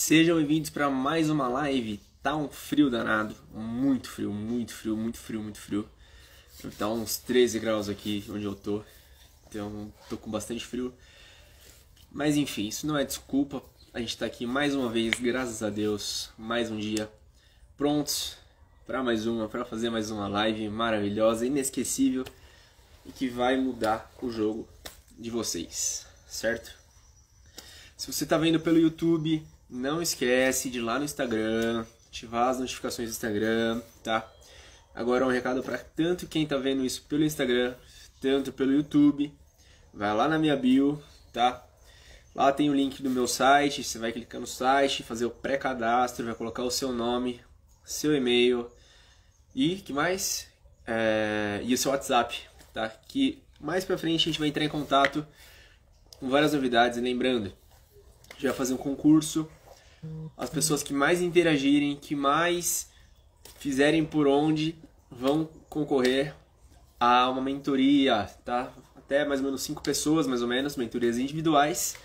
Sejam bem-vindos para mais uma live. Tá um frio danado, muito frio, muito frio, muito frio, muito frio. Tá uns 13 graus aqui onde eu tô, então tô com bastante frio. Mas enfim, isso não é desculpa. A gente tá aqui mais uma vez, graças a Deus, mais um dia, prontos para fazer mais uma live maravilhosa, inesquecível e que vai mudar o jogo de vocês, certo? Se você tá vendo pelo YouTube, não esquece de ir lá no Instagram, ativar as notificações do Instagram, tá? Agora um recado para tanto quem tá vendo isso pelo Instagram, tanto pelo YouTube. Vai lá na minha bio, tá? Lá tem o link do meu site, você vai clicar no site, fazer o pré-cadastro, vai colocar o seu nome, seu e-mail e que mais? E o seu WhatsApp, tá? Que mais pra frente a gente vai entrar em contato com várias novidades. E lembrando, a gente vai fazer um concurso. As pessoas que mais interagirem, que mais fizerem por onde, vão concorrer a uma mentoria, tá? Até mais ou menos 5 pessoas, mais ou menos, mentorias individuais,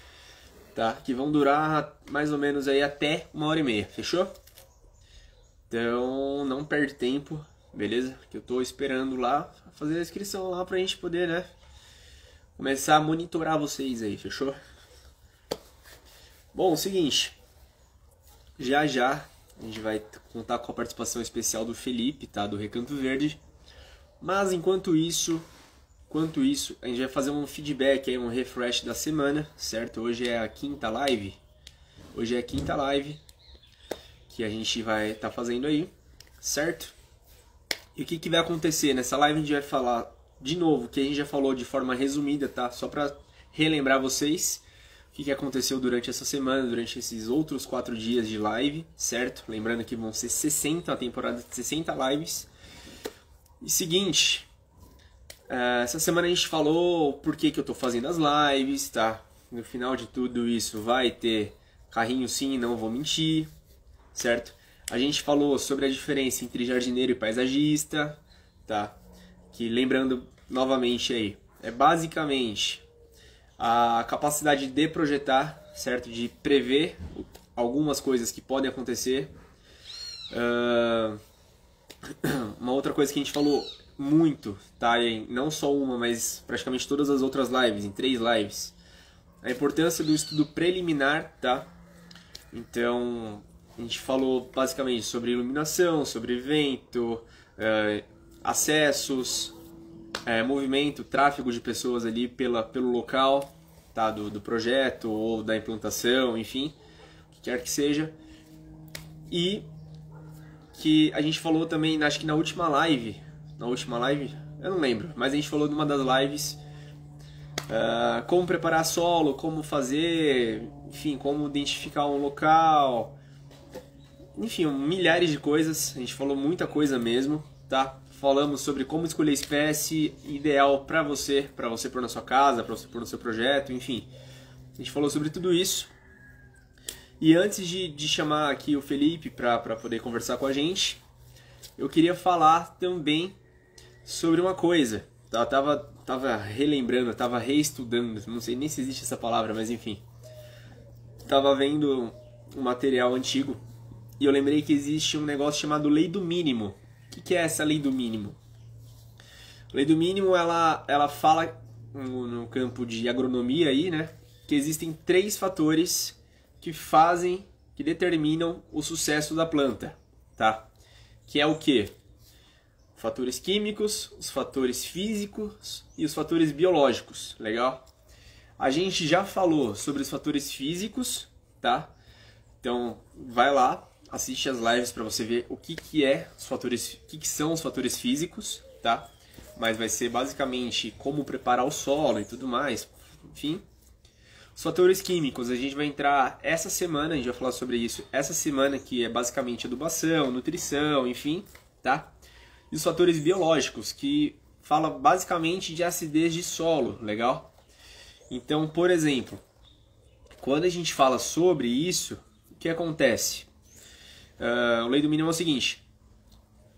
tá? Que vão durar mais ou menos aí até 1h30, fechou? Então não perde tempo, beleza? Que eu tô esperando lá fazer a inscrição lá pra gente poder, né? Começar a monitorar vocês aí, fechou? Bom, seguinte. Já a gente vai contar com a participação especial do Felipe, tá? Do Recanto Verde. Mas enquanto isso, a gente vai fazer um feedback aí, um refresh da semana, certo? Hoje é a quinta live. Hoje é a quinta live que a gente vai estar fazendo aí, certo? E o que vai acontecer? Nessa live a gente vai falar de novo, que a gente já falou de forma resumida, tá? Só para relembrar vocês o que aconteceu durante essa semana, durante esses outros 4 dias de live, certo? Lembrando que vão ser 60, a temporada de 60 lives. E seguinte, essa semana a gente falou por que eu tô fazendo as lives, tá? No final de tudo isso vai ter carrinho sim, não vou mentir, certo? A gente falou sobre a diferença entre jardineiro e paisagista, tá? Que lembrando novamente aí, é basicamente a capacidade de projetar, certo? De prever algumas coisas que podem acontecer. Uma outra coisa que a gente falou muito, tá? Em não só uma, mas praticamente todas as outras lives, em 3 lives. A importância do estudo preliminar, tá? Então, a gente falou basicamente sobre iluminação, sobre vento, acessos, movimento, tráfego de pessoas ali pelo local, tá? Do projeto ou da implantação, enfim, o que quer que seja. E que a gente falou também, acho que na última live, eu não lembro, mas a gente falou de uma das lives, como preparar solo, como fazer, enfim, como identificar um local, enfim, milhares de coisas. A gente falou muita coisa mesmo, tá? Falamos sobre como escolher a espécie ideal para você pôr na sua casa, para você pôr no seu projeto, enfim. A gente falou sobre tudo isso. E antes de chamar aqui o Felipe para poder conversar com a gente, eu queria falar também sobre uma coisa. Eu tava relembrando, tava reestudando, não sei nem se existe essa palavra, mas enfim. Tava vendo um material antigo e eu lembrei que existe um negócio chamado Lei do Mínimo. O que é essa Lei do Mínimo? A Lei do Mínimo, ela fala no campo de agronomia aí, né? Que existem 3 fatores que determinam o sucesso da planta, tá? Que é o quê? Fatores químicos, os fatores físicos e os fatores biológicos, legal? A gente já falou sobre os fatores físicos, tá? Então, vai lá, assiste as lives para você ver o que são os fatores físicos, tá? Mas vai ser basicamente como preparar o solo e tudo mais, enfim. Os fatores químicos, a gente vai entrar essa semana, a gente vai falar sobre isso essa semana, que é basicamente adubação, nutrição, enfim, tá? E os fatores biológicos, que fala basicamente de acidez de solo, legal? Então, por exemplo, quando a gente fala sobre isso, o que acontece? A lei do mínimo é o seguinte,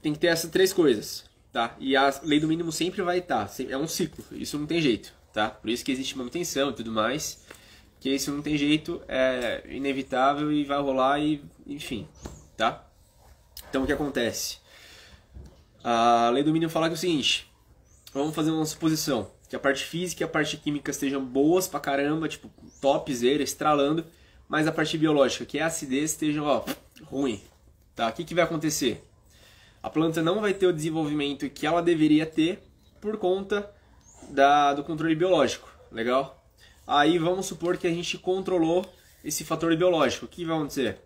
tem que ter essas 3 coisas, tá? E a lei do mínimo sempre vai estar, é um ciclo, isso não tem jeito, tá? Por isso que existe manutenção e tudo mais. que isso não tem jeito, é inevitável e vai rolar e enfim, tá? Então o que acontece? A lei do mínimo fala que é o seguinte, vamos fazer uma suposição, que a parte física e a parte química estejam boas pra caramba, tipo, topzera, estralando, mas a parte biológica, que é a acidez, esteja, ó, ruim, tá? O que vai acontecer? A planta não vai ter o desenvolvimento que ela deveria ter por conta do controle biológico, legal? Aí vamos supor que a gente controlou esse fator biológico. O que vai acontecer?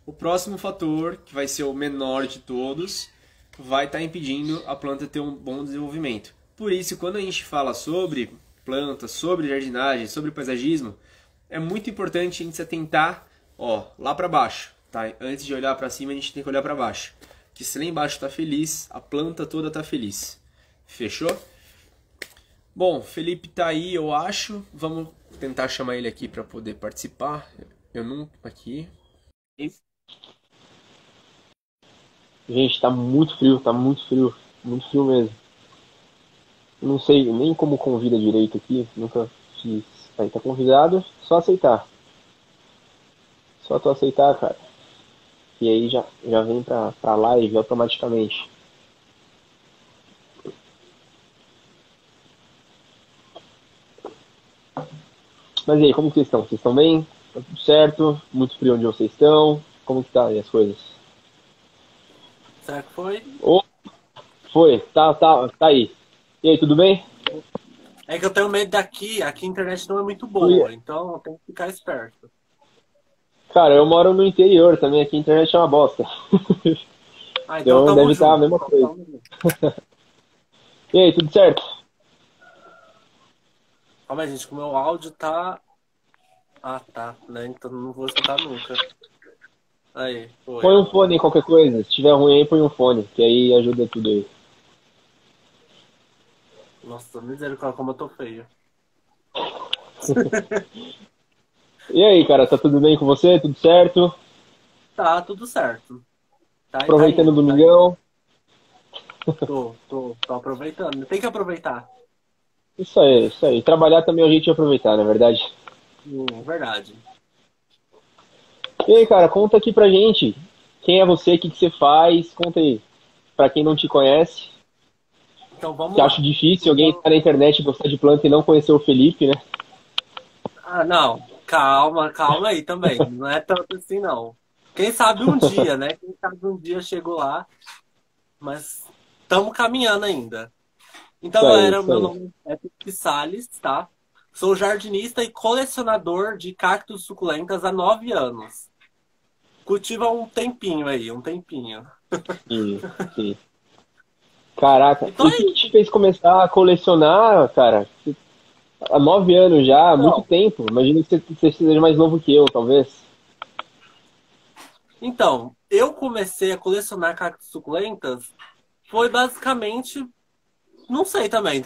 O próximo fator, que vai ser o menor de todos, vai estar impedindo a planta ter um bom desenvolvimento. Por isso, quando a gente fala sobre plantas, sobre jardinagem, sobre paisagismo, é muito importante a gente se atentar, ó, lá para baixo, tá? Antes de olhar para cima, a gente tem que olhar para baixo. Que se lá embaixo está feliz, a planta toda está feliz. Fechou? Bom, Felipe tá aí, eu acho. Vamos tentar chamar ele aqui para poder participar. Eu não aqui. Gente, tá muito frio mesmo. Eu não sei nem como convida direito aqui, nunca fiz. Aí tá convidado, só aceitar. Só tu aceitar, cara. E aí já vem pra live automaticamente. Mas e aí, como que vocês estão? Vocês estão bem? Tá tudo certo? Muito frio onde vocês estão? Como que tá aí as coisas? Será que foi? Ô, foi, tá aí. E aí, tudo bem? É que eu tenho medo daqui, aqui a internet não é muito Ui. boa, então eu tenho que ficar esperto. Cara, eu moro no interior também, aqui a internet é uma bosta. Ah, então Então tamo deve estar a junto. mesma Então, coisa. tamo junto. E aí, tudo certo? Calma aí, gente, que o meu áudio tá... Ah, tá, né? Então não vou escutar nunca. Aí, foi. Põe um fone em qualquer coisa. Se tiver ruim aí, põe um fone, que aí ajuda tudo aí. Nossa, misericórdia, como eu tô feio. E aí, cara, tá tudo bem com você? Tudo certo? Tá, tudo certo. Tá Aproveitando o indo, tá indo. domingão? Tô aproveitando. Tem que aproveitar. Isso aí, isso aí. Trabalhar também é a gente aproveitar, na verdade. Verdade. E aí, cara, conta aqui pra gente. Quem é você? O que você faz? Conta aí. Pra quem não te conhece. Então vamos Que acho lá. difícil alguém estar na internet e gostar de planta e não conhecer o Felipe, né? Ah, não. Calma aí também. Não é tanto assim, não. Quem sabe um dia, né? Quem sabe um dia chegou lá, mas estamos caminhando ainda. Então, Isso aí, galera, isso meu aí. nome é Felipe Salles, tá? Sou jardinista e colecionador de cactos suculentas há 9 anos. Cultiva um tempinho aí, um tempinho. Sim, sim. Caraca, Então e o é que te isso. fez começar a colecionar, cara? Há 9 anos já, há muito Então, tempo. Imagino que você seja mais novo que eu, talvez. então, eu comecei a colecionar cactos suculentas foi basicamente, não sei também.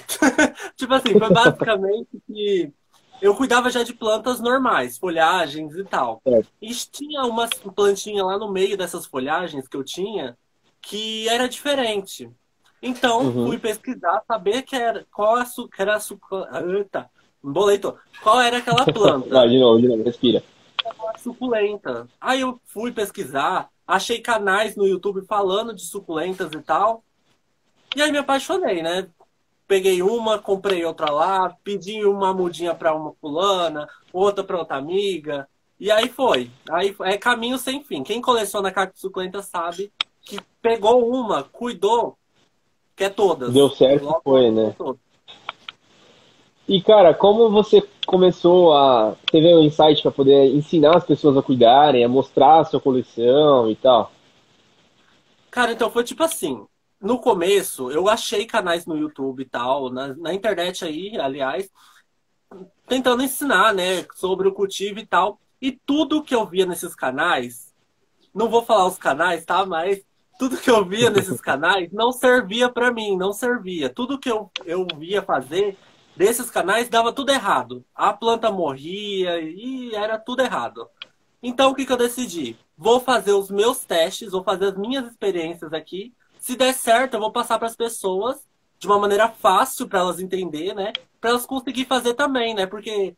Tipo assim, foi basicamente que eu cuidava já de plantas normais, folhagens e tal. Certo. E tinha uma plantinha lá no meio dessas folhagens que eu tinha que era diferente. Então, fui Uhum. pesquisar, saber que era eita, embolei todo. Qual era aquela planta De novo, respira. suculenta. Aí eu fui pesquisar, achei canais no YouTube falando de suculentas e tal. E aí me apaixonei, né? Peguei uma, comprei outra lá, pedi uma mudinha para uma fulana, outra para outra amiga. E aí foi. Aí é caminho sem fim. Quem coleciona cacto suculenta sabe que pegou uma, cuidou, quer Deu todas. certo, Logo, foi, quer né? todas. E, cara, como você começou a... Teve um insight para poder ensinar as pessoas a cuidarem, a mostrar a sua coleção e tal? Cara, então foi tipo assim. No começo, eu achei canais no YouTube e tal, na internet aí, aliás, tentando ensinar, né, sobre o cultivo e tal. E tudo que eu via nesses canais, não vou falar os canais, tá? Mas tudo que eu via nesses canais não servia pra mim, não servia. Tudo que eu via fazer desses canais dava tudo errado. A planta morria e era tudo errado. Então o que que eu decidi? Vou fazer os meus testes, vou fazer as minhas experiências aqui. Se der certo, eu vou passar para as pessoas de uma maneira fácil para elas entender, né? Para elas conseguir fazer também, né? Porque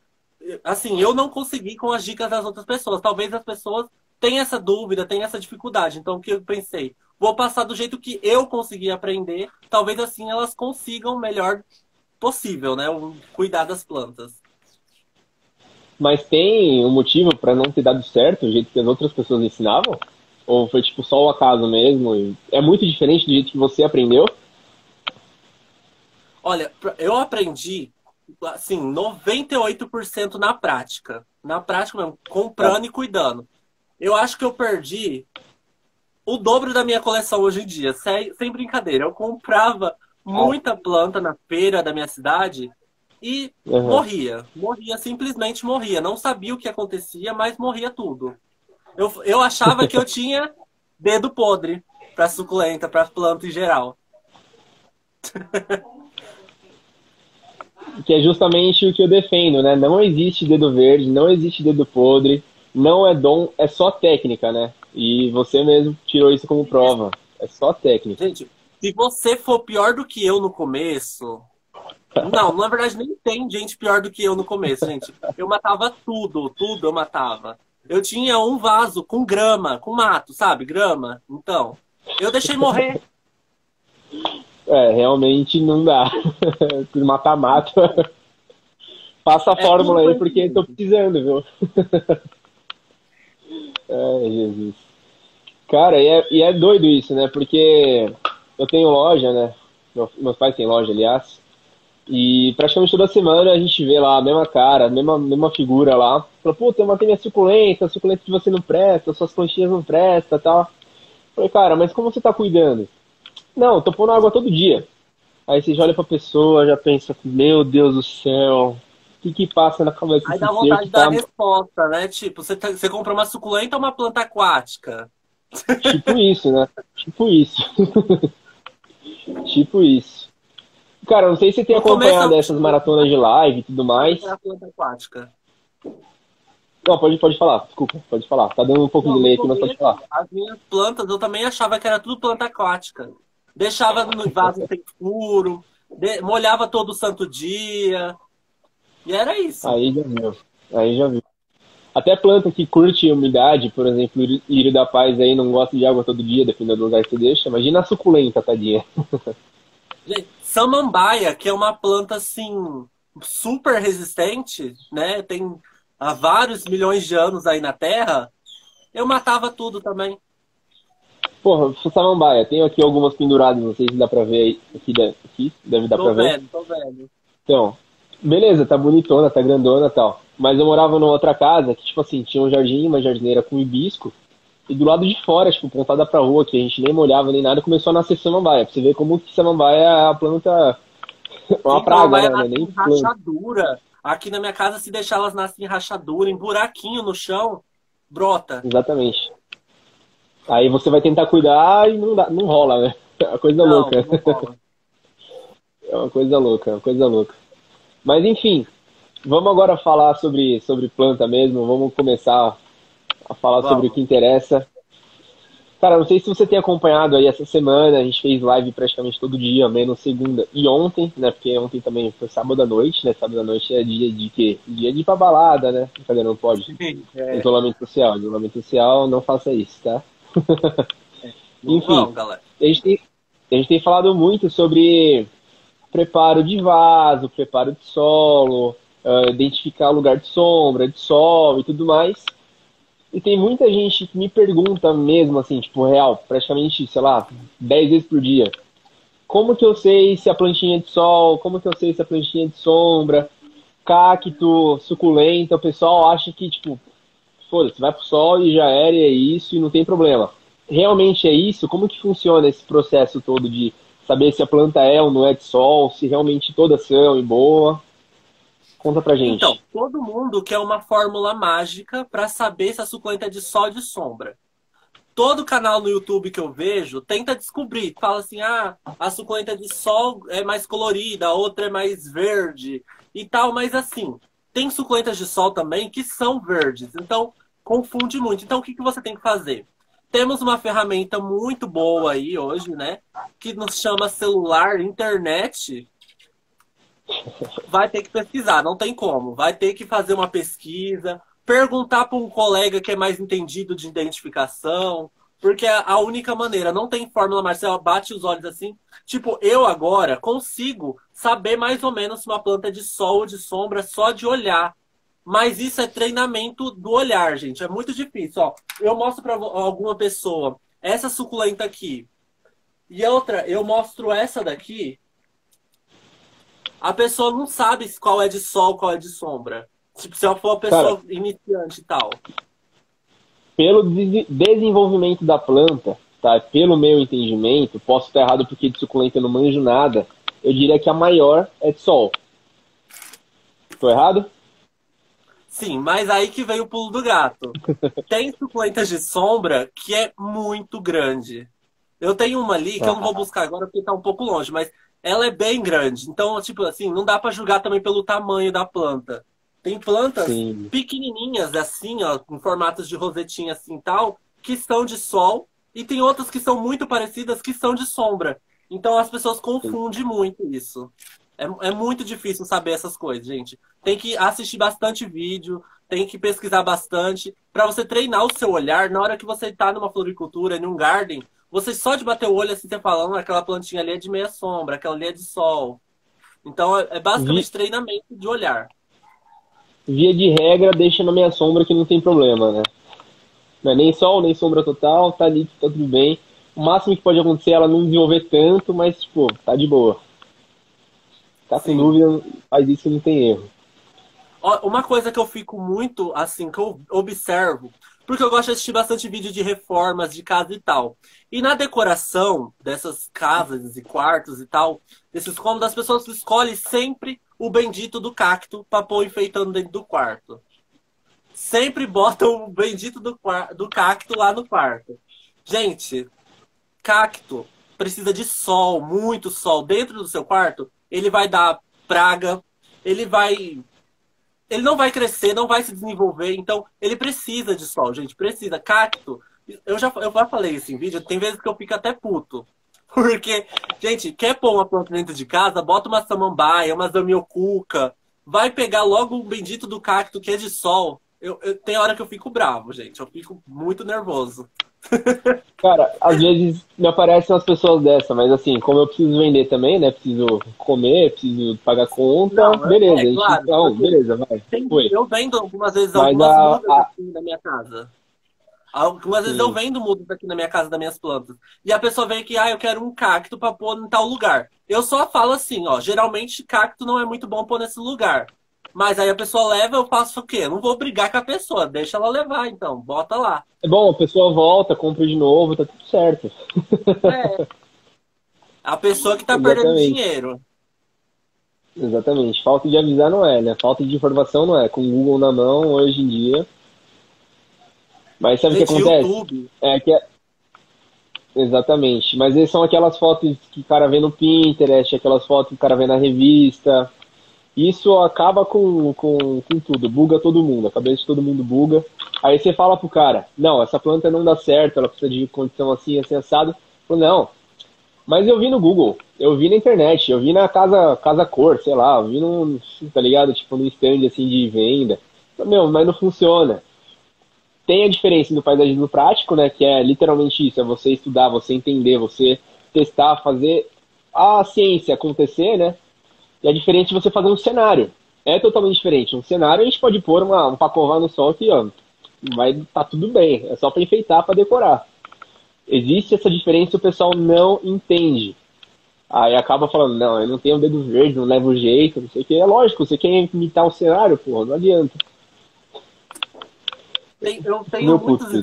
assim, eu não consegui com as dicas das outras pessoas. Talvez as pessoas tenham essa dúvida, tenham essa dificuldade. Então, o que eu pensei? Vou passar do jeito que eu consegui aprender. Talvez assim elas consigam o melhor possível, né? Cuidar das plantas. Mas tem um motivo pra não ter dado certo, o jeito que as outras pessoas ensinavam? Ou foi tipo só o acaso mesmo? É muito diferente do jeito que você aprendeu? Olha, eu aprendi, assim, 98% na prática. Na prática mesmo, comprando e cuidando. Eu acho que eu perdi o dobro da minha coleção hoje em dia, sem brincadeira. Eu comprava muita planta na feira da minha cidade e Aham. morria. Morria, simplesmente morria. Não sabia o que acontecia, mas morria tudo. Eu achava que eu tinha dedo podre para suculenta, para planta em geral. Que é justamente o que eu defendo, né? Não existe dedo verde, não existe dedo podre, não é dom, é só técnica, né? E você mesmo tirou isso como prova. É só técnica. Gente, se você for pior do que eu no começo. Não, na verdade nem tem gente pior do que eu no começo, gente. Eu matava tudo, tudo eu matava. Eu tinha um vaso com grama, com mato, sabe? Grama. Então, eu deixei morrer. É, realmente não dá. Mata-mata. Passa a É tudo fórmula aí porque tô conhecimento. precisando, viu? Ai, Jesus. Cara, e é doido isso, né? Porque eu tenho loja, né? Meus pais têm loja, aliás. E praticamente toda semana a gente vê lá a mesma cara, a mesma figura lá. Fala, puta, eu matei minha suculenta, a suculenta de você não presta, suas conchinhas não prestam e tal. Falei, cara, mas como você tá cuidando? Não, eu tô pondo água todo dia. Aí você já olha pra pessoa, já pensa, meu Deus do céu, o que que passa na cabeça Aí desse dá ser vontade que de dar tá a resposta, né? Tipo, você compra uma suculenta ou uma planta aquática? tipo isso, né? Tipo isso, tipo isso. Cara, não sei se você tem No começo acompanhado eu essas maratonas de live e tudo achava que mais. era planta aquática. Não, pode falar, desculpa, pode falar. Tá dando um pouco de Não, no delay aqui, mas pode começo, falar. as minhas plantas eu também achava que era tudo planta aquática. Deixava no vaso sem furo, molhava todo santo dia. E era isso. Aí já viu, aí já viu. Até planta que curte umidade, por exemplo, o lírio da paz aí não gosta de água todo dia, dependendo do lugar que você deixa. Imagina a suculenta, tadinha. Gente, samambaia, que é uma planta assim super resistente, né? Tem há vários milhões de anos aí na Terra. Eu matava tudo também. Porra, samambaia, tenho aqui algumas penduradas, não sei se dá pra ver aí. Aqui deve dar pra Tô ver. vendo, tô vendo. Então, beleza, tá bonitona, tá grandona e tal. Mas eu morava numa outra casa que, tipo assim, tinha um jardim, uma jardineira com hibisco. E do lado de fora, tipo, pontada pra rua, que a gente nem molhava nem nada, começou a nascer samambaia. Pra você ver como que samambaia é a planta, é uma Sim, praga, samambaia né? Não é nasce nem em planta. rachadura. Aqui na minha casa, se deixar elas nascem em rachadura, em buraquinho no chão, brota. Exatamente. Aí você vai tentar cuidar e não dá, não rola, né? É uma coisa Não, louca. não rola. É uma coisa louca, é uma coisa louca. Mas enfim, vamos agora falar sobre planta mesmo. Vamos começar a falar sobre o Vamos. que interessa. Cara, não sei se você tem acompanhado aí essa semana, a gente fez live praticamente todo dia, menos segunda e ontem, né? Porque ontem também foi sábado à noite, né? Sábado à noite é dia de quê? Dia de ir pra balada, né? Brincadeira, não pode. É, Isolamento social. Isolamento social, não faça isso, tá? não Enfim, vão, galera. a gente tem, a gente tem falado muito sobre preparo de vaso, preparo de solo, identificar lugar de sombra, de sol e tudo mais. E tem muita gente que me pergunta mesmo, assim, tipo, real, praticamente, sei lá, 10 vezes por dia. Como que eu sei se a plantinha é de sol? Como que eu sei se a plantinha é de sombra? Cacto, suculenta, o pessoal acha que, tipo, foda-se, vai pro sol e já era, e é isso, e não tem problema. Realmente é isso? Como que funciona esse processo todo de saber se a planta é ou não é de sol, se realmente todas são e boa? Conta pra Então, gente. todo mundo quer uma fórmula mágica para saber se a suculenta é de sol ou de sombra. Todo canal no YouTube que eu vejo tenta descobrir. Fala assim, ah, a suculenta de sol é mais colorida, a outra é mais verde e tal. Mas assim, tem suculentas de sol também que são verdes. Então, confunde muito. Então, o que que você tem que fazer? Temos uma ferramenta muito boa aí hoje, né? Que nos chama celular, internet. Vai ter que pesquisar, não tem como. Vai ter que fazer uma pesquisa, perguntar para um colega que é mais entendido de identificação, porque é a única maneira. Não tem fórmula, Marcelo, bate os olhos assim. Tipo, eu agora consigo saber mais ou menos se uma planta é de sol ou de sombra só de olhar. Mas isso é treinamento do olhar, gente. É muito difícil. Ó, eu mostro para alguma pessoa essa suculenta aqui. E outra, eu mostro essa daqui. A pessoa não sabe qual é de sol, qual é de sombra. Tipo, se ela for uma Cara, pessoa iniciante e tal. pelo desenvolvimento da planta, tá? Pelo meu entendimento, posso estar errado porque de suculenta eu não manjo nada, eu diria que a maior é de sol. Tô errado? Sim, mas aí que vem o pulo do gato. Tem suculentas de sombra que é muito grande. Eu tenho uma ali que eu não vou Ah, buscar agora porque tá um pouco longe, mas ela é bem grande. Então, tipo assim, não dá pra julgar também pelo tamanho da planta. Tem plantas sim, pequenininhas assim, ó, com formatos de rosetinha assim e tal, que são de sol, e tem outras que são muito parecidas que são de sombra. Então as pessoas sim. confundem muito isso. É muito difícil saber essas coisas, gente. Tem que assistir bastante vídeo, tem que pesquisar bastante, para você treinar o seu olhar na hora que você tá numa floricultura, em um garden. Você só de bater o olho assim, você falando, aquela plantinha ali é de meia sombra, aquela ali é de sol. Então é Vi- basicamente treinamento de olhar. Via de regra, deixa na minha sombra que não tem problema, né? Não é nem sol, nem sombra total, tá ali, tá tudo bem. O máximo que pode acontecer é ela não desenvolver tanto, mas, tipo, tá de boa. Tá com Sim. dúvida, faz isso que não tem erro. Ó, uma coisa que eu fico muito, assim, que eu observo, porque eu gosto de assistir bastante vídeo de reformas de casa e tal. E na decoração dessas casas e quartos e tal, desses cômodos, as pessoas escolhem sempre o bendito do cacto para pôr enfeitando dentro do quarto. Sempre botam o bendito do cacto lá no quarto. Gente, cacto precisa de sol, muito sol dentro do seu quarto. Ele vai dar praga, ele vai ele não vai crescer, não vai se desenvolver, então ele precisa de sol, gente, precisa. Cacto, eu já falei isso em vídeo, tem vezes que eu fico até puto. Porque, gente, quer pôr uma planta dentro de casa, bota uma samambaia, uma zamioculca, vai pegar logo o bendito do cacto que é de sol. Tem hora que eu fico bravo, gente, eu fico muito nervoso. Cara, às vezes me aparecem umas pessoas dessa, mas assim, como eu preciso vender também, né? Preciso comer, preciso pagar conta, Não, beleza, é a gente, claro, tipo então, assim, beleza, vai, foi. eu vendo algumas vezes Mas algumas mudas assim na minha casa. Algumas vezes eu sim, vendo mudas aqui na minha casa das minhas plantas. E a pessoa vem aqui, eu quero um cacto para pôr em tal lugar. Eu só falo assim, ó, geralmente cacto não é muito bom pôr nesse lugar. Mas aí a pessoa leva, eu faço o quê? Eu não vou brigar com a pessoa, deixa ela levar então, bota lá. é bom, a pessoa volta, compra de novo, tá tudo certo. É, a pessoa que tá perdendo Exatamente, dinheiro. exatamente. Falta de avisar não é, né? Falta de informação não é. Com o Google na mão, hoje em dia. Mas sabe o que Gente, acontece? YouTube. É que exatamente. Mas esses são aquelas fotos que o cara vê no Pinterest, aquelas fotos que o cara vê na revista. Isso acaba com tudo, buga todo mundo, a cabeça de todo mundo buga. Aí você fala pro cara, não, essa planta não dá certo, ela precisa de condição assim, assim, assado. Falo, não, mas eu vi no Google, eu vi na internet, eu vi na Casa Cor, sei lá, eu vi no, tá ligado? Tipo, no stand assim de venda. Falei, meu, mas não funciona. Tem a diferença do paisagismo prático, né? Que é literalmente isso, é você estudar, você entender, você testar, fazer a ciência acontecer, né? E é diferente de você fazer um cenário. É totalmente diferente. Um cenário a gente pode pôr um pacová no sol que, ó, vai tá tudo bem. É só para enfeitar, para decorar. Existe essa diferença e o pessoal não entende. Aí acaba falando, não, eu não tenho dedo verde, não levo jeito, não sei o que. É lógico, você quer imitar o cenário, pô, não adianta. Eu tenho Meu puto, né?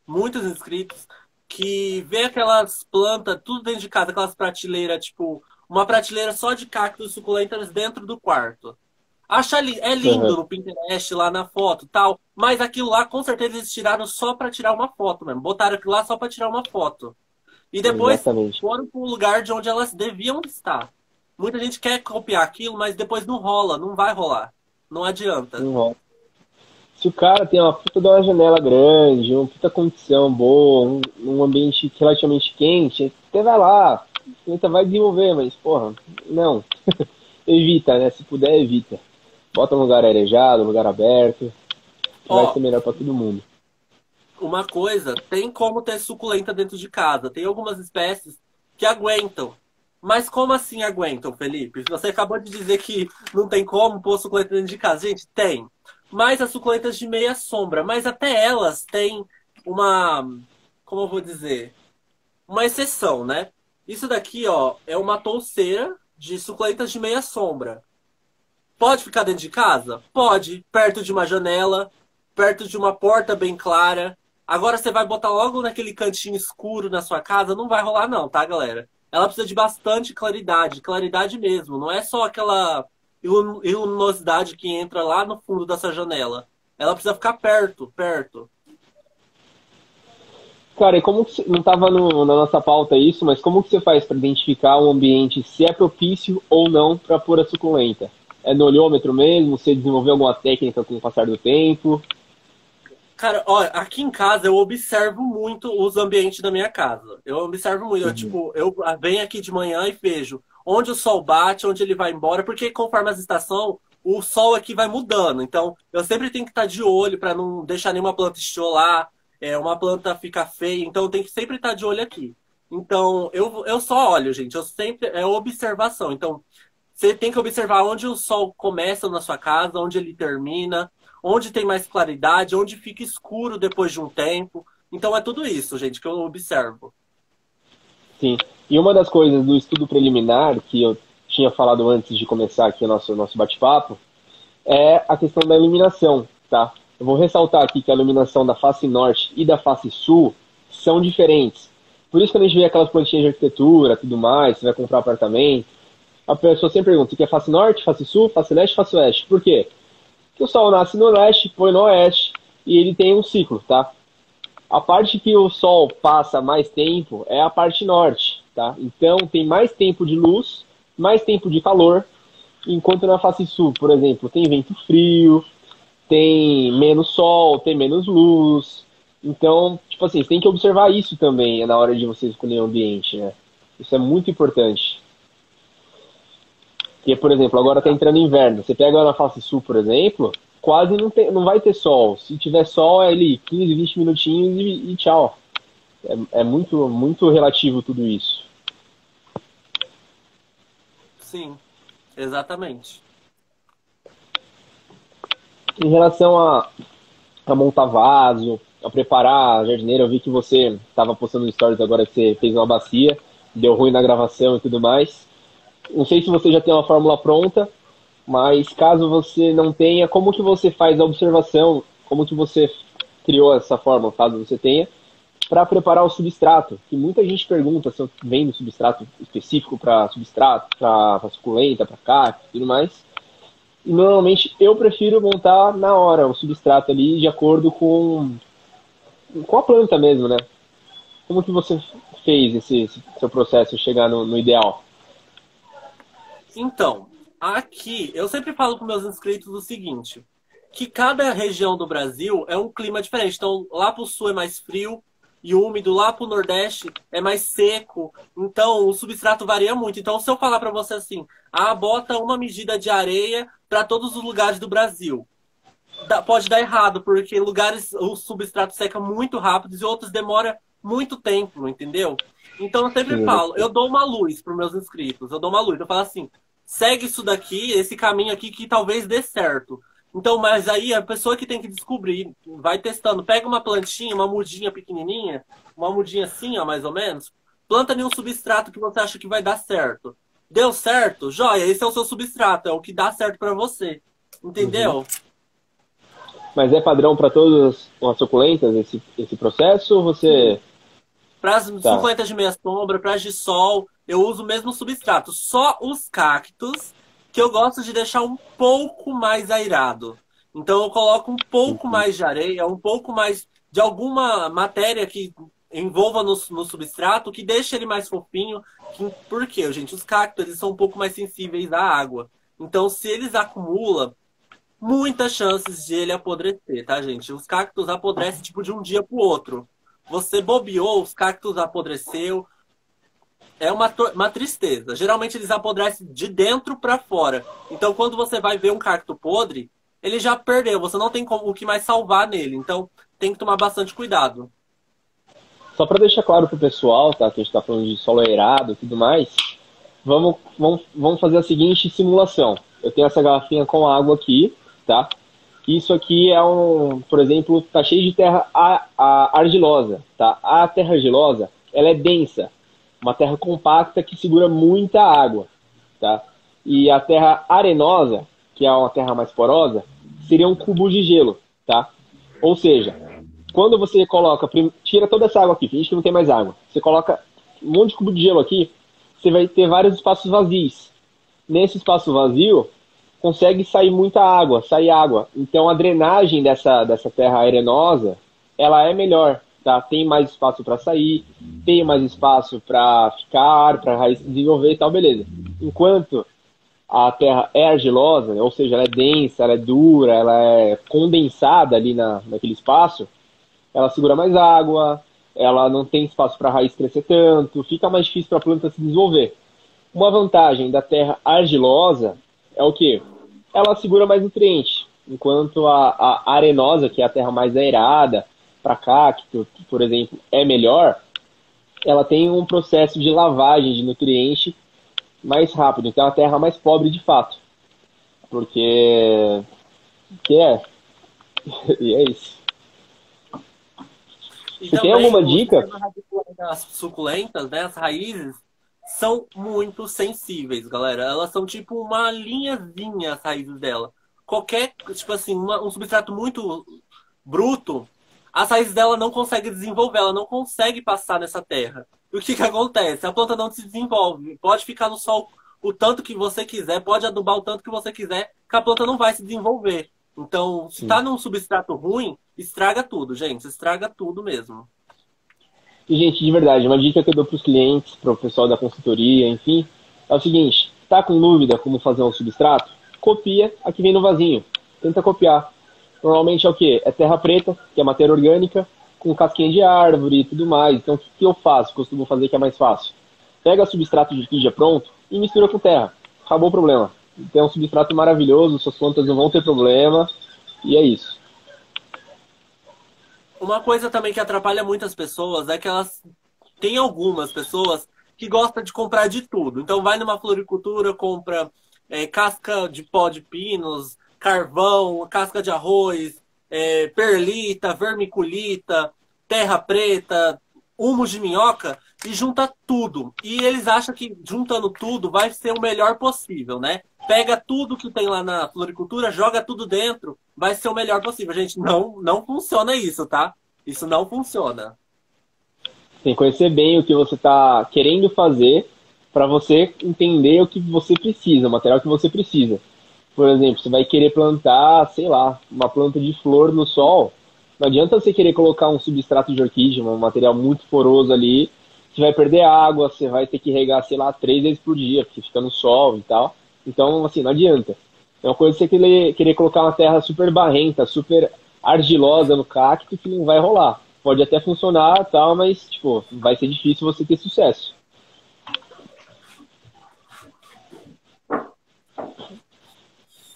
muitos inscritos, que vê aquelas plantas, tudo dentro de casa, aquelas prateleiras, tipo, uma prateleira só de cactos suculentas dentro do quarto. É lindo Uhum, no Pinterest, lá na foto tal, mas aquilo lá com certeza eles tiraram só pra tirar uma foto mesmo. Botaram aquilo lá só pra tirar uma foto. E depois exatamente. foram pro lugar de onde elas deviam estar. Muita gente quer copiar aquilo, mas depois não rola, não vai rolar. Não adianta. Não rola. Se o cara tem uma puta de uma janela grande, uma puta condição boa, um ambiente relativamente quente, você vai lá, tenta vai desenvolver, mas porra, não. evita, né? Se puder, evita. Bota um lugar arejado, um lugar aberto, que vai ser melhor para todo mundo. Uma coisa, tem como ter suculenta dentro de casa. Tem algumas espécies que aguentam. Mas como assim aguentam, Felipe? Você acabou de dizer que não tem como pôr suculenta dentro de casa. Gente, tem. Mas as suculentas de meia sombra. Mas até elas têm uma... Como eu vou dizer? Uma exceção, né? Isso daqui, ó, é uma touceira de suculentas de meia sombra. Pode ficar dentro de casa? Pode. Perto de uma janela, perto de uma porta bem clara. Agora você vai botar logo naquele cantinho escuro na sua casa, não vai rolar não, tá, galera? Ela precisa de bastante claridade, claridade mesmo. Não é só aquela luminosidade que entra lá no fundo dessa janela. Ela precisa ficar perto, perto. Cara, e como que não estava na nossa pauta isso, mas como que você faz para identificar um ambiente se é propício ou não para pôr a suculenta? É no olhômetro mesmo? Você desenvolveu alguma técnica com o passar do tempo? Cara, olha, aqui em casa eu observo muito os ambientes da minha casa. Eu observo muito. Eu venho aqui de manhã e vejo onde o sol bate, onde ele vai embora, porque conforme as estações, o sol aqui vai mudando. Então, eu sempre tenho que estar de olho para não deixar nenhuma planta estiolar, uma planta ficar feia. Então, eu tenho que sempre estar de olho aqui. Então, eu só olho, gente. Eu sempre. É observação. Então, você tem que observar onde o sol começa na sua casa, onde ele termina, onde tem mais claridade, onde fica escuro depois de um tempo. Então é tudo isso, gente, que eu observo. Sim. E uma das coisas do estudo preliminar, que eu tinha falado antes de começar aqui o nosso bate-papo, é a questão da iluminação, tá? Eu vou ressaltar aqui que a iluminação da face norte e da face sul são diferentes. Por isso que quando a gente vê aquelas plantinhas de arquitetura e tudo mais, você vai comprar apartamento, a pessoa sempre pergunta, você quer face norte, face sul, face leste, face oeste? Por quê? Porque o sol nasce no leste, põe no oeste, e ele tem um ciclo, tá? A parte que o sol passa mais tempo é a parte norte, tá? Então tem mais tempo de luz, mais tempo de calor, enquanto na face sul, por exemplo, tem vento frio, tem menos sol, tem menos luz. Então, tipo assim, você tem que observar isso também na hora de você escolher o ambiente, né? Isso é muito importante. Porque, por exemplo, agora está entrando inverno. Você pega na face sul, por exemplo, quase não vai ter sol. Se tiver sol, é ali 15, 20 minutinhos e tchau. É muito, muito relativo tudo isso. Sim, exatamente. Em relação a montar vaso, a preparar a jardineira, eu vi que você estava postando stories agora que você fez uma bacia, deu ruim na gravação e tudo mais. Não sei se você já tem uma fórmula pronta, mas caso você não tenha, como que você faz a observação, como que você criou essa fórmula, caso você tenha, para preparar o substrato? Que muita gente pergunta se eu vendo substrato específico para substrato, para suculenta, para cacto e tudo mais. E normalmente eu prefiro montar na hora o substrato ali de acordo com a planta mesmo, né? Como que você fez esse seu processo chegar no ideal? Então, aqui, eu sempre falo para meus inscritos o seguinte, que cada região do Brasil é um clima diferente. Então, lá para o sul é mais frio e úmido, lá para o nordeste é mais seco. Então, o substrato varia muito. Então, se eu falar para você assim, bota uma medida de areia para todos os lugares do Brasil. Pode dar errado, porque lugares o substrato seca muito rápido e outros demora muito tempo, entendeu? Então, eu sempre falo, eu dou uma luz para os meus inscritos. Eu dou uma luz. Eu falo assim, segue isso daqui, esse caminho aqui que talvez dê certo. Então, mas aí a pessoa que tem que descobrir, vai testando, pega uma plantinha, uma mudinha pequenininha, uma mudinha assim, ó, mais ou menos, planta em um substrato que você acha que vai dar certo. Deu certo? Joia, esse é o seu substrato, é o que dá certo para você. Entendeu? Mas é padrão para todas as suculentas esse processo ou você... Para as suculentas de meia sombra, para as de sol, eu uso o mesmo substrato. Só os cactos que eu gosto de deixar um pouco mais airado. Então eu coloco um pouco mais de areia, um pouco mais de alguma matéria que envolva no substrato, que deixe ele mais fofinho. Por quê, gente? Os cactos eles são um pouco mais sensíveis à água. Então se eles acumulam, muitas chances de ele apodrecer, tá, gente? Os cactos apodrecem tipo de um dia pro outro. Você bobeou, os cactos apodreceu. é uma tristeza. Geralmente eles apodrecem de dentro para fora. Então quando você vai ver um cacto podre, ele já perdeu. Você não tem o que mais salvar nele. Então tem que tomar bastante cuidado. Só para deixar claro pro pessoal, tá, que a gente está falando de solo aerado e tudo mais, vamos fazer a seguinte simulação. Eu tenho essa garrafinha com água aqui, tá? Isso aqui é por exemplo, tá cheio de terra argilosa, tá? A terra argilosa, ela é densa, uma terra compacta que segura muita água, tá? E a terra arenosa, que é uma terra mais porosa, seria um cubo de gelo, tá? Ou seja, quando você coloca, tira toda essa água aqui, finge que não tem mais água, você coloca um monte de cubo de gelo aqui, você vai ter vários espaços vazios. Nesse espaço vazio, consegue sair muita água, sair água. Então a drenagem dessa terra arenosa, ela é melhor, tá? Tem mais espaço para sair, tem mais espaço para ficar, para a raiz se desenvolver e tal, beleza. Enquanto a terra é argilosa, ou seja, ela é densa, ela é dura, ela é condensada ali naquele espaço, ela segura mais água, ela não tem espaço para a raiz crescer tanto, fica mais difícil para a planta se desenvolver. Uma vantagem da terra argilosa é o quê? Ela segura mais nutrientes, enquanto a arenosa, que é a terra mais aerada, para cacto, por exemplo, é melhor, ela tem um processo de lavagem de nutrientes mais rápido, então é uma terra mais pobre de fato. Porque é. E é isso. E Você tem também alguma dica? As suculentas, né, as raízes, são muito sensíveis, galera. Elas são tipo uma linhazinha, as raízes dela. Qualquer, tipo assim, um substrato muito bruto, as raízes dela não conseguem desenvolver, ela não consegue passar nessa terra. E o que acontece? A planta não se desenvolve. Pode ficar no sol o tanto que você quiser, pode adubar o tanto que você quiser, que a planta não vai se desenvolver. Então, se tá num substrato ruim, estraga tudo, gente. Estraga tudo mesmo. E, gente, de verdade, uma dica que eu dou para os clientes, para o pessoal da consultoria, enfim, é o seguinte: tá com dúvida como fazer um substrato? Copia a que vem no vasinho. Tenta copiar. Normalmente é o quê? É terra preta, que é matéria orgânica, com casquinha de árvore e tudo mais. Então, o que eu faço? Costumo fazer que é mais fácil. Pega substrato de orquídea pronto e mistura com terra. Acabou o problema. Então, é um substrato maravilhoso, suas plantas não vão ter problema. E é isso. Uma coisa também que atrapalha muitas pessoas é que elas... Tem algumas pessoas que gostam de comprar de tudo. Então, vai numa floricultura, compra casca de pó de pinos, carvão, casca de arroz, perlita, vermiculita, terra preta, humus de minhoca e junta tudo. E eles acham que juntando tudo vai ser o melhor possível, né? Pega tudo que tem lá na floricultura, joga tudo dentro, vai ser o melhor possível. Gente, não funciona isso, tá? Isso não funciona. Tem que conhecer bem o que você está querendo fazer para você entender o que você precisa, o material que você precisa. Por exemplo, você vai querer plantar, sei lá, uma planta de flor no sol. Não adianta você querer colocar um substrato de orquídea, um material muito poroso ali. Você vai perder água, você vai ter que regar, sei lá, 3 vezes por dia, porque fica no sol e tal. Então, assim, não adianta. É uma coisa você querer colocar uma terra super barrenta, super argilosa no cacto, que não vai rolar. Pode até funcionar e tal, mas, tipo, vai ser difícil você ter sucesso.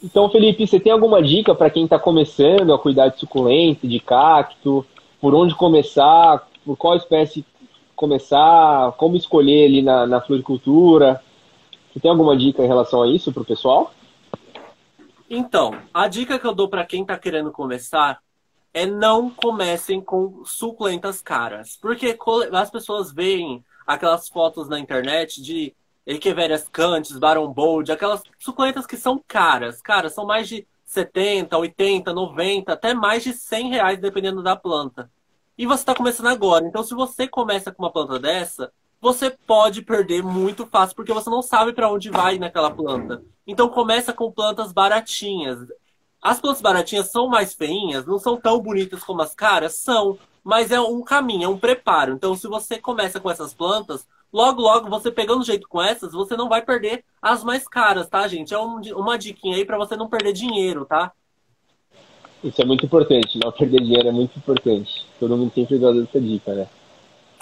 Então, Felipe, você tem alguma dica para quem está começando a cuidar de suculenta, de cacto? Por onde começar? Por qual espécie começar? Como escolher ali na floricultura? Você tem alguma dica em relação a isso para o pessoal? Então, a dica que eu dou para quem está querendo começar é não comecem com suculentas caras. Porque as pessoas veem aquelas fotos na internet de Echeverias canthus, Baron Bold, aquelas suculentas que são caras. Cara, são mais de 70, 80, 90, até mais de 100 reais, dependendo da planta. E você está começando agora. Então, se você começa com uma planta dessa, você pode perder muito fácil, porque você não sabe para onde vai naquela planta. Então, começa com plantas baratinhas. As plantas baratinhas são mais feinhas, não são tão bonitas como as caras? São, mas é um caminho, é um preparo. Então, se você começa com essas plantas, logo, logo, você pegando jeito com essas, você não vai perder as mais caras, tá, gente? É uma diquinha aí para você não perder dinheiro, tá? Isso é muito importante, não perder dinheiro é muito importante. Todo mundo sempre gosta dessa dica, né?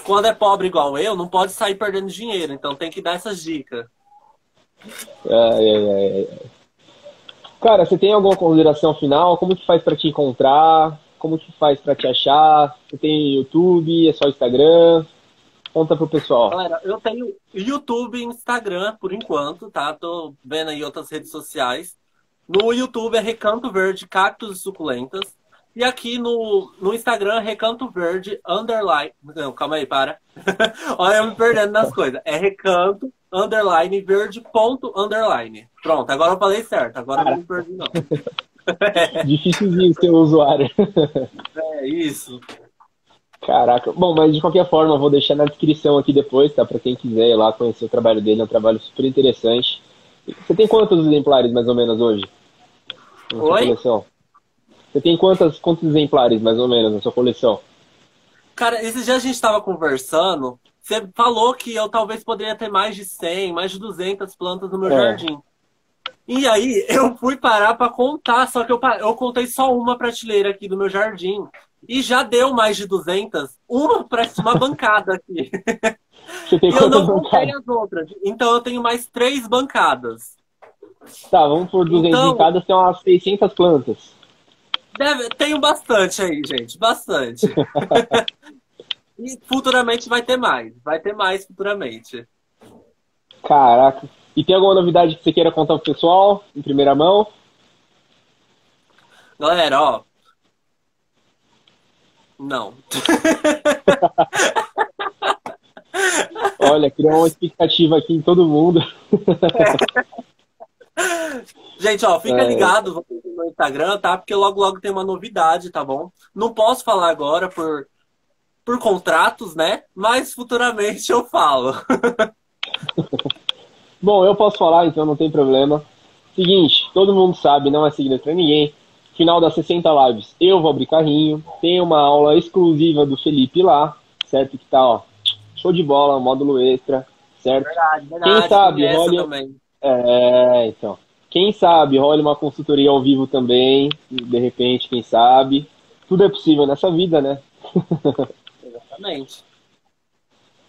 quando é pobre igual eu, não pode sair perdendo dinheiro. Então tem que dar essas dicas. Ai, ai, ai, ai. Cara, você tem alguma consideração final? Como que faz pra te encontrar? Como que faz pra te achar? Você tem YouTube? É só Instagram? Conta pro pessoal. Galera, eu tenho YouTube e Instagram por enquanto, tá? Tô vendo aí outras redes sociais. No YouTube é Recanto Verde Cactos e Suculentas. E aqui no Instagram, Recanto Verde, underline. Não, calma aí, para. Olha, eu me perdendo nas coisas. É Recanto, underline, verde, ponto, underline. Pronto, agora eu falei certo. Agora eu não me perdi, não. Dificilzinho ser usuário. É isso. Caraca. Bom, mas de qualquer forma, eu vou deixar na descrição aqui depois, tá? Pra quem quiser ir lá conhecer o trabalho dele, é um trabalho super interessante. Você tem quantos exemplares, mais ou menos, hoje? Na sua Oi? coleção? Você tem quantos exemplares, mais ou menos, na sua coleção? Cara, esses dias a gente estava conversando. Você falou que eu talvez poderia ter mais de 100, mais de 200 plantas no meu É. jardim. E aí eu fui parar para contar, só que eu contei só uma prateleira aqui do meu jardim. E já deu mais de 200, uma bancada aqui. Você tem E eu quantas não contei bancadas? as outras. Então eu tenho mais 3 bancadas. Tá, vamos por 200 em Então, cada, tem umas 600 plantas. tenho bastante aí, gente. Bastante. E futuramente vai ter mais. Vai ter mais futuramente. Caraca. E tem alguma novidade que você queira contar pro pessoal, em primeira mão? Galera, ó. Não. Olha, criou uma expectativa aqui em todo mundo. Gente, ó, fica É, ligado no meu Instagram, tá? Porque logo, logo tem uma novidade, tá bom? Não posso falar agora por contratos, né? Mas futuramente eu falo. bom, eu posso falar, então não tem problema. Seguinte, todo mundo sabe, não é segredo pra ninguém. Final das 60 lives, eu vou abrir carrinho. Tem uma aula exclusiva do Felipe lá, certo? Que tá, ó, show de bola, módulo extra, certo? Verdade, Quem verdade. Tem sabe, essa role. também. Então. Quem sabe, role uma consultoria ao vivo também. De repente, quem sabe. Tudo é possível nessa vida, né? Exatamente.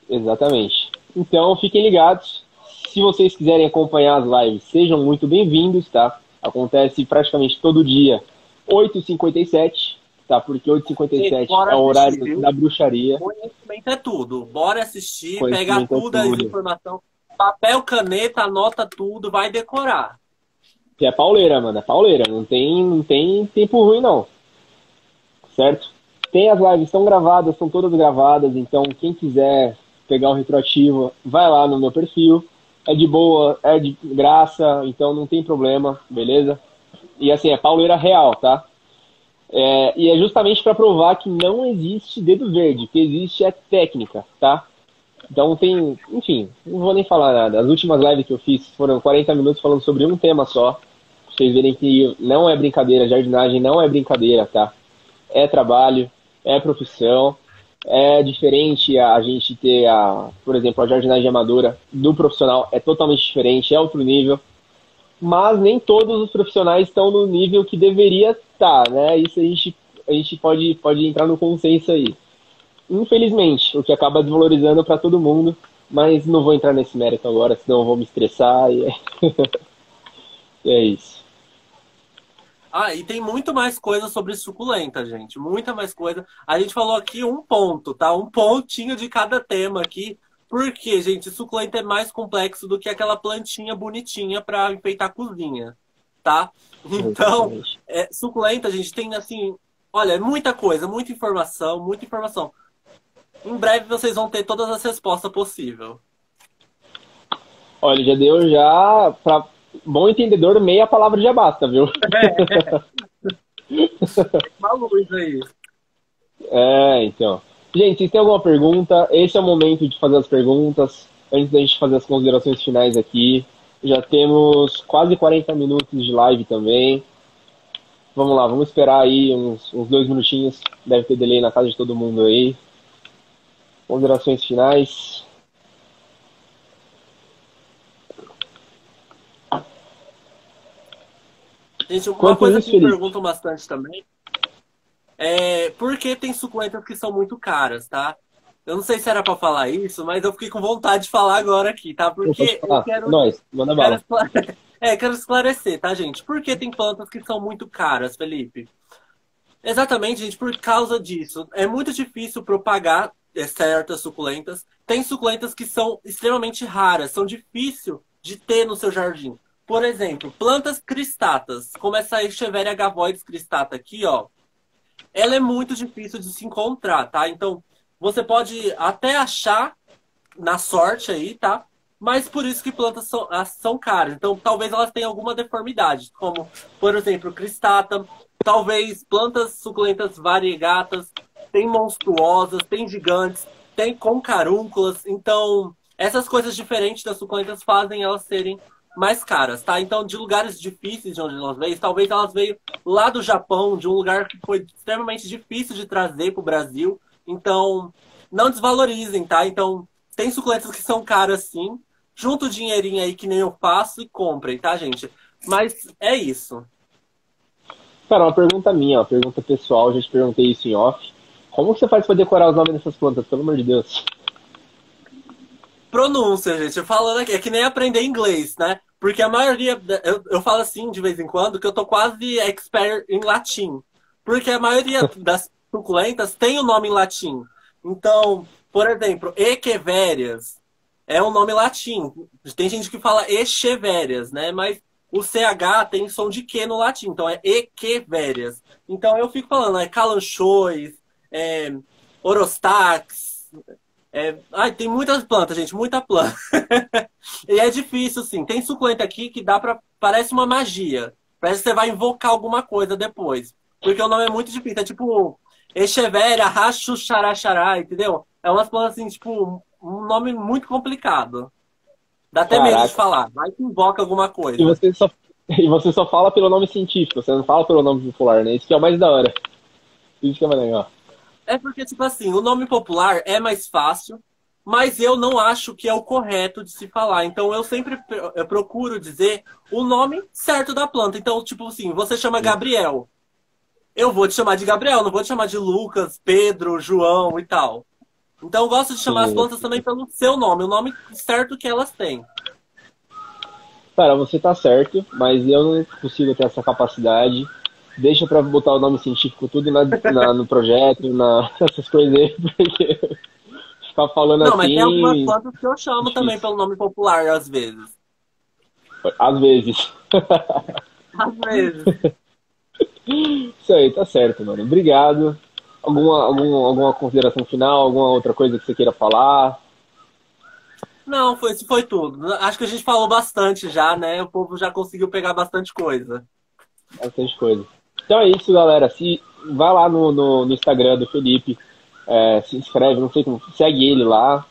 Exatamente. Então, fiquem ligados. Se vocês quiserem acompanhar as lives, sejam muito bem-vindos, tá? Acontece praticamente todo dia, 8h57, tá? Porque Gente, 8h57 bora é o assistir, horário da viu? bruxaria. Conhecimento é tudo. Bora assistir, pegar Conhecimento é tudo as tudo. informações. Papel, caneta, anota tudo, vai decorar. Que é pauleira, mano. É pauleira. Não tem tempo ruim, não. Certo? Tem as lives, estão gravadas, estão todas gravadas. Então, quem quiser pegar o retroativo, vai lá no meu perfil. É de boa, é de graça, então não tem problema, beleza? E assim, é pauleira real, tá? E é justamente para provar que não existe dedo verde, o que existe é técnica, tá? Então tem, enfim, não vou nem falar nada. As últimas lives que eu fiz foram 40 minutos falando sobre um tema só. Pra vocês verem que não é brincadeira, jardinagem não é brincadeira, tá? É trabalho, é profissão. É diferente a gente ter, por exemplo, a jardinagem amadora do profissional, é totalmente diferente, é outro nível. Mas nem todos os profissionais estão no nível que deveria estar, né? Isso a gente pode entrar no consenso aí. Infelizmente, o que acaba desvalorizando para todo mundo, mas não vou entrar nesse mérito agora, senão eu vou me estressar e é isso. Ah, e tem muito mais coisa sobre suculenta, gente. Muita mais coisa. A gente falou aqui um ponto, tá? Um pontinho de cada tema aqui. Porque, gente, suculenta é mais complexo do que aquela plantinha bonitinha para enfeitar a cozinha, tá? Então, Exatamente. suculenta, gente, tem assim, olha, muita coisa, muita informação, muita informação. Em breve vocês vão ter todas as respostas possíveis. Olha, já deu já, para bom entendedor, meia palavra já basta, viu? Uma luz aí. Então. Gente, se tem alguma pergunta, esse é o momento de fazer as perguntas, antes da gente fazer as considerações finais aqui. Já temos quase 40 minutos de live também. Vamos lá, vamos esperar aí uns 2 minutinhos. Deve ter delay na casa de todo mundo aí. Considerações finais. Gente, uma Quanto coisa isso, que me Felipe? perguntam bastante também é por que tem suculentas que são muito caras, tá? Eu não sei se era pra falar isso, mas eu fiquei com vontade de falar agora aqui, tá? Pô, pode Porque eu falar. quero, Nós, manda quero, bala. quero esclarecer, tá, gente? Por que tem plantas que são muito caras, Felipe? Exatamente, gente, por causa disso. É muito difícil propagar certas suculentas. Tem suculentas que são extremamente raras, são difíceis de ter no seu jardim. Por exemplo, plantas cristatas, como essa Echeveria gavoides cristata aqui, ó. Ela é muito difícil de se encontrar, tá? Então, você pode até achar na sorte aí, tá? Mas por isso que plantas são caras. Então, talvez elas tenham alguma deformidade, como, por exemplo, cristata, talvez plantas suculentas variegatas, tem monstruosas, tem gigantes, tem concarúnculas. Então, essas coisas diferentes das suculentas fazem elas serem mais caras, tá? Então, de lugares difíceis de onde elas veio, talvez elas veio lá do Japão, de um lugar que foi extremamente difícil de trazer para o Brasil. Então, não desvalorizem, tá? Então, tem suculentas que são caras sim. Junta o dinheirinho aí que nem eu faço e comprem, tá, gente? Mas é isso. Cara, uma pergunta minha, uma pergunta pessoal, já te perguntei isso em off. Como você faz pra decorar os nomes dessas plantas, pelo amor de Deus? Pronúncia, gente. Falando aqui, é que nem aprender inglês, né? Porque a maioria, eu falo assim de vez em quando, que eu tô quase expert em latim. Porque a maioria das suculentas tem o nome em latim. Então, por exemplo, Echeverias é um nome latim. Tem gente que fala Echeverias, né? Mas o CH tem som de Q no latim, então é Echeverias. Então eu fico falando, calanchoes, é, orostax, ai, tem muitas plantas, gente, muita planta. E é difícil, sim. Tem suculenta aqui que dá pra. Parece uma magia. Parece que você vai invocar alguma coisa depois. Porque o nome é muito difícil. É tipo Echeveria, Rachu, Xaraxará, entendeu? É umas plantas assim, tipo, um nome muito complicado. Dá até medo de Caraca. falar. Vai que invoca alguma E coisa. você só, e você só fala pelo nome científico, você não fala pelo nome popular, né? Isso que é o mais da hora. Isso que é mais legal. É porque, tipo assim, o nome popular é mais fácil, mas eu não acho que é o correto de se falar. Então eu sempre eu procuro dizer o nome certo da planta. Então, tipo assim, você chama Gabriel. Eu vou te chamar de Gabriel, não vou te chamar de Lucas, Pedro, João e tal. Então eu gosto de chamar as Sim. plantas também pelo seu nome, o nome certo que elas têm. Cara, você tá certo, mas eu não consigo ter essa capacidade. Deixa pra botar o nome científico tudo no projeto, essas coisas aí, porque ficar falando Não, mas tem algumas assim, plantas que eu chamo também difícil. pelo nome popular, às vezes. Às vezes. Às vezes. Isso aí, tá certo, mano. Obrigado. Alguma consideração final? Alguma outra coisa que você queira falar? Não, isso foi tudo. Acho que a gente falou bastante já, né? O povo já conseguiu pegar bastante coisa. Bastante coisa. Então é isso, galera. Vai lá no Instagram do Felipe, se inscreve, não sei como, segue ele lá,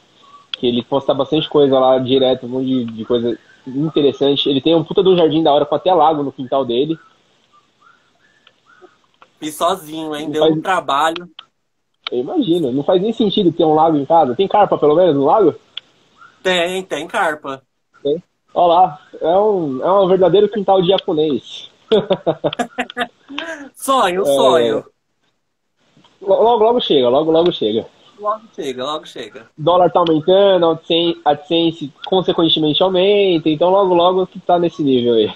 que ele posta bastante coisa lá direto, um monte de coisa interessante. Ele tem um puta de um jardim da hora com até lago no quintal dele. Fiz sozinho, hein? Não Deu faz, um trabalho. eu imagino, não faz nem sentido ter um lago em casa. Tem carpa pelo menos no lago? Tem carpa. Tem. Olha lá, é um verdadeiro quintal de japonês. Sonho, sonho. Logo, logo chega, logo, logo chega. Logo chega, logo chega. O dólar tá aumentando, a AdSense consequentemente aumenta, então logo, logo que tá nesse nível aí.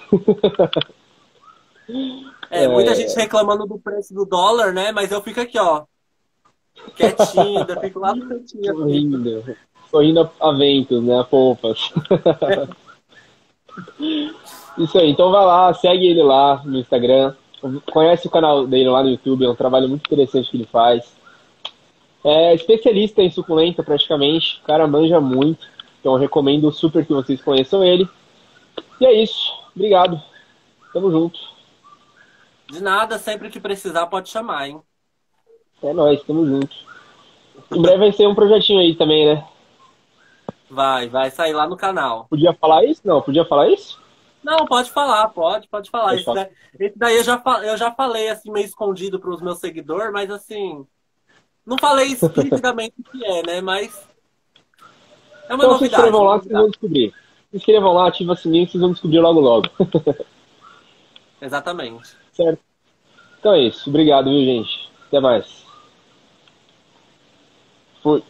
Muita gente reclamando do preço do dólar, né? Mas eu fico aqui, ó, quietinho, eu fico lá no cantinho. Assim. Sorrindo a ventos, né? A polpas. Isso aí, então vai lá, segue ele lá no Instagram, conhece o canal dele lá no YouTube, é um trabalho muito interessante que ele faz. É especialista em suculenta praticamente, o cara manja muito, então eu recomendo super que vocês conheçam ele. E é isso, obrigado, tamo junto. De nada, sempre que precisar pode chamar, hein? É nóis, tamo junto. Em breve vai ser um projetinho aí também, né? Vai sair lá no canal. Podia falar isso? Não, podia falar isso? Não, pode falar, pode falar. Pode falar. Esse daí eu já falei assim, meio escondido para os meus seguidores, mas assim, não falei explicitamente o que é, né? Mas é uma Então se novidade. inscrevam lá que vocês vão descobrir. Se inscrevam lá, ativa o sininho que vocês vão descobrir logo logo. Exatamente. Certo? Então é isso. Obrigado, viu, gente? Até mais. Fui.